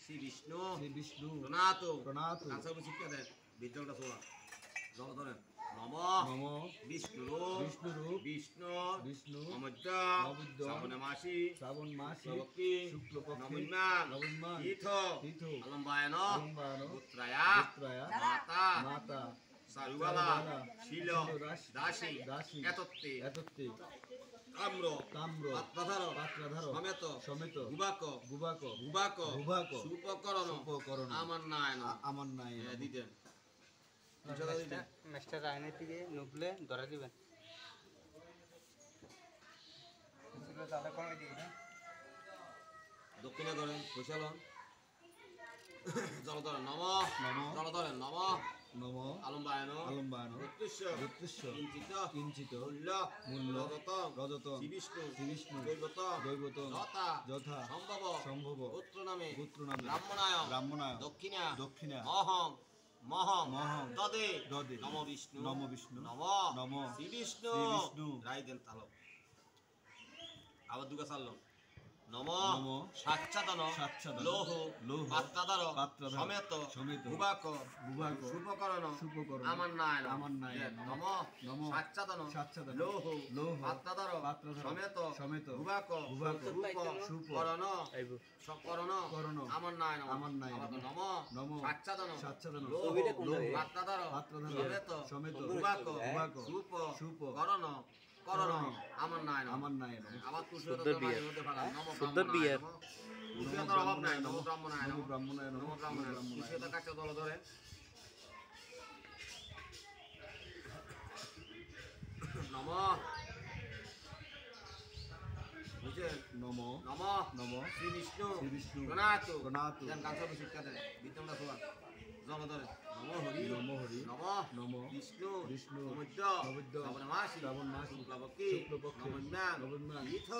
শ্রী বিষ্ণু শ্রী বিষ্ণু প্রণাত প্রণাত কাঁচা শিক্ষা দেন বিদ্যাটা সোয়া জল ধরেন নম নম বিষ্ণুরূপ বিষ্ণুরূপ বিষ্ণু বিষ্ণু অমদ্য নবদ্য শ্রাবণ মাসি শ্রাবণ মাসে শুক্লপক্ষী শুক্লপক্ষে নবম্যান নবম্যান তীর্থ তীর্থ অলম্বায়ন অলম্বায়ন পুত্রায়া পুত্রায়া মাতা মাতা সারুবালা সারুবালা শিল দাসী দাসী এতত্তে এতত্তে তাম্র তাম্র পাত্রাধার পাত্রাধার সমেত সমেত গুবাক গুবাক ভুবাক ভুবাক সুপকরণ সুপকরণ আমার নায়ন আমার নাই দিতেন মাস্টার আইনের দিকে নুবলে ধরা দিবেন দক্ষিণে ধরেন কৈশালন জল ধরেন নম নম জল ধরেন নম নম আলম্বায়ন আলম্বায়ন জ্যোতিষ্য জ্যোতিষ্য কিঞ্চিত কিঞ্চিত মূল্য মূল্য রজত রজত শ্রীবিষ্ণু শ্রীবিষ্ণু দৈবত দৈবত যথা যথা সম্ভব সম্ভব পুত্র নামে পুত্র নামে ব্রাহ্মণায় ব্রাহ্মণায় দক্ষিণা দক্ষিণা মহং মহং মহং তদে দদে নম বিষ্ণু নম বিষ্ণু নম নম শ্রী বিষ্ণু শ্রীবিষ্ণু রাই দেন তাল আবার দুগা চালল নম নম সাচ্চাদন সাচ্চাদন লৌহ লৌহ পাত্রাদার পাত্রাদার সমেত সমেত ভুবাক ভুবাক সুপকরণ সুপকরণ আমার নায় আমার নায় নম নম সাচ্চাদন সাচ্চাদন লৌহ লৌহ পাত্রাদার পাত্রাদার সমেত সমেত ভুবাক ভুবাক সুপকরণ করণ করণ আমার নায় আমার নায় নম নম সাচ্চাদন সাচ্চাদন লৌহ লৌহ পাত্রাদার পাত্রাদার সমেত সমেত ভুবাক ভুবাক সুপকরণ করণ আমার নায় আমার নাই আবার শুদ্ধ বিয়ে। শুদ্ধ বিয়ে। তুষিয়তার অভাব নাই নম ব্রাহ্মণায় নম ব্রাহ্মণায় নম ব্রাহ্মণায় তুষিয়তা কাছে দল ধরে নম বুঝছেন নম নম নম শ্রী বিষ্ণু শ্রী বিষ্ণু প্রণাত প্রণাত গান শিক্ষা দেন বিদ্যমটা সোয়া জল ধরে নম হরি নম হরি নম নম বিষ্ণু বিষ্ণু সমুদ্র সমুদ্র শ্রাবণ মাসি শ্রাবণ মাসি শুক্লপক্ষী শুক্লপক্ষে নবম্যান নবম্যান তীর্থ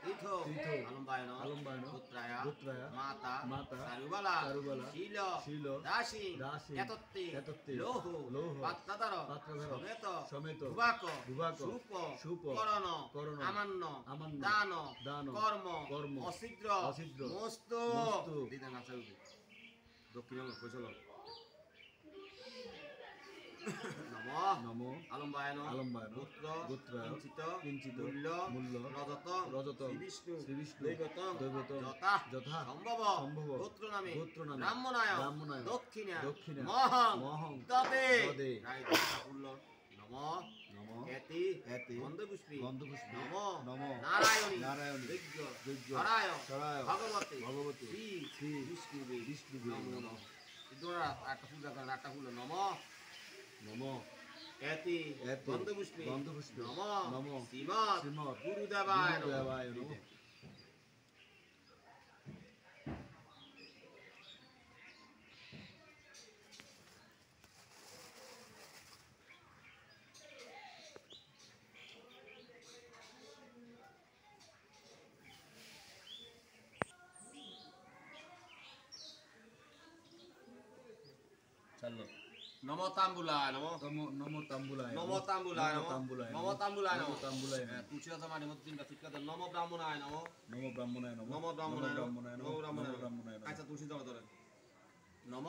তীর্থ তীর্থ আলম্বায়ন আলম্বায়ন পুত্রায়া পুত্রায়া মাতা মাতা সারুবালা সারুবালা শিল শিল দাসী দাসী এতত্তে এতত্তে লৌহ লৌহ পাত্রাদার পাত্রাদার সমেত সমেত ভুবাক ভুবাক সুপ সুপ করণ করণ আমান্য আমান্য দান দান কর্ম কর্ম অছিদ্র অছিদ্র মস্ত মস্ত দিতেন আছে দক্ষিণ কৈশল নম নম আলম্বায়ন আলম্বায়ন গোত্র গোত্রায় কিঞ্চিত কিঞ্চিত মূল্য মূল্য রজত রজত শ্রীবিষ্ণু শ্রীবিষ্ণু দৈবত দৈবত যথা যথা সম্ভব সম্ভব গোত্র নামে গোত্র নামে ব্রাহ্মণায় ব্রাহ্মণায় দক্ষিণা দক্ষিণা মহং মহং তদে তদে রাই ঠাকুর নম নম এতি এতি গন্ধপুষ্পী গন্ধপুষ্পী নম নম নারায়ণী নারায়ণী যজ্ঞ যজ্ঞ সরায় সরায় ভগবতী ভগবতী শ্রী শ্রী বিষ্ণুবে বিষ্ণুবে নমো দুরা একটা পূজা করেন একটা ফুল নম নম এতি এতি গন্ধপুষ্পী গন্ধপুষ্পী নম নম শ্রীমৎ শ্রীমৎ গুরুদেবায় নমঃ। গুরুদেবায় নমঃ। চলো নম তাম্বুলায় নম নম তাম্বুলায় নম তাম্বুলায় নম তাম্বুলায় নম তাম্বুলায় নম তাম্বুলায় তুলসী কথা মাটি মধ্যে তিনটা ঠিক কথা নম ব্রাহ্মণায় নম নম ব্রাহ্মণায় নম নম ব্রাহ্মণায় নম ব্রাহ্মণায় নম নম ব্রাহ্মণায় ব্রাহ্মণায় নম নম আচ্ছা তুলসী দল ধরেন নম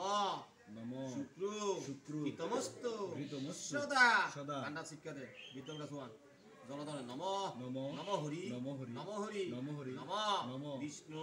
নম শুক্র শুক্র হিতমস্তু হিতমস্তু সদা সদা কান্ডা শিক্ষা দে বিতঙ্গা সোয়ান জল ধরেন নম নম নম হরি নম হরি নম হরি নম হরি নম নম বিষ্ণু